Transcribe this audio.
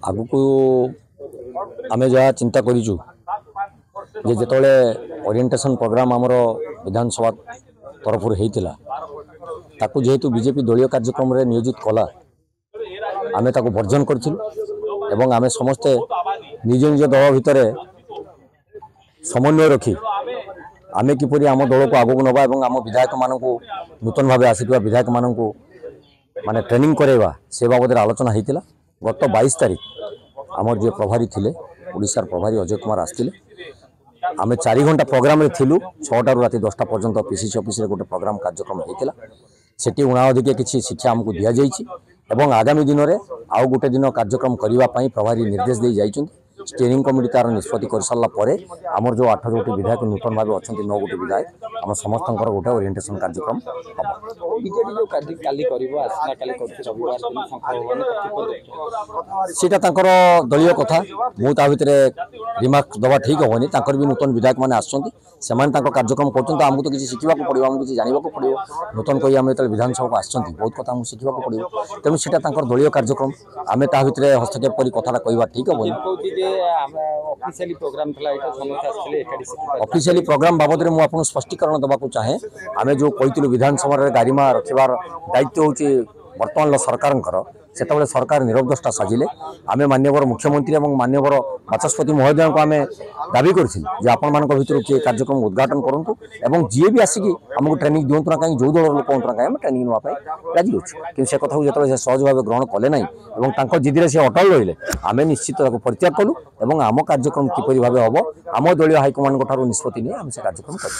आगु आम जहाँ चिंता करूँ जिते ओरिएंटेशन प्रोग्राम आमर विधानसभा तरफ होता जेहेतु बीजेपी दलीय कार्यक्रम रे नियोजित कला आमे ताको वर्जन करथिलु आमे समस्ते निज निज दल भितर समन्वय रखी आमे किपरि आम दल को आगू नवा और आम विधायक मानक नूतन भाव आसिथिबा विधायक मानक माने ट्रेनिंग करेवा से बाबद आलोचना होता। गत 22 तारीख आमर जे प्रभारी थिले ओडिशार प्रभारी अजय कुमार आसथिले आमे 4 घंटा प्रोग्राम रे थिलु 6टा रु राति 10टा पर्यंत पीसीसी ऑफिस रे गोटे प्रोग्राम कार्यक्रम होता। सेठी उणाधिक किसी शिक्षा आमको दि जाइछि एवं आगामी दिन में आउ गोटे दिन कार्यक्रम करने प्रभारी निर्देश दे जाइछन्ति। स्टीयरिंग कमिटी तार निष्पत्ति कर सारा पर आमर जो 8 गोटी विधायक नूतन भाव अच्छा 9 गोटी विधायक आम समस्त गोटे ओरिएंटेशन कार्यक्रम सीटा दलीय कथा मुझे भितर रिमार्क दवा ठीक हेनी भी नूतन विधायक मैंने आसुँच से कार्यक्रम करमको तो किसी शिखा पड़ो आमको किसी जानवा पड़ो नूतन कही आम जो विधानसभा को आसुँच बहुत कथा आमको शिखा पड़ो तेणु सीटा दलीय कार्यक्रम आम ता भितर हस्तक्षेप कर कथा कहवा ठीक हेनी। ऑफिशियली प्रोग्राम बाबद में मुझे स्पष्टीकरण देवाक चाहे आम जो कहूँ विधानसभा गारिमा रखार दायित्व हूँ बर्तमान सरकार से सरकार निरवदष्टा साजिले आम माननीय मुख्यमंत्री और माननीय बाचस्पति महोदय को आम दाबी कर आपण मान भर किए कार्यक्रम उद्घाटन करूँ और जी भी आसिक आमको ट्रेनिंग दिंतु ना कहीं जो दल लोक कहीं ट्रेनिंग नापी राजी अच्छे कि से कथा जो सहज भाव ग्रहण कले ना जिदे से अटल रही आम निश्चित परित्याग कलु और आम कार्यक्रम किपर भाव हम आम दलीय हाइकमांड निष्पत्ति नहीं आम से कार्यक्रम करूँ।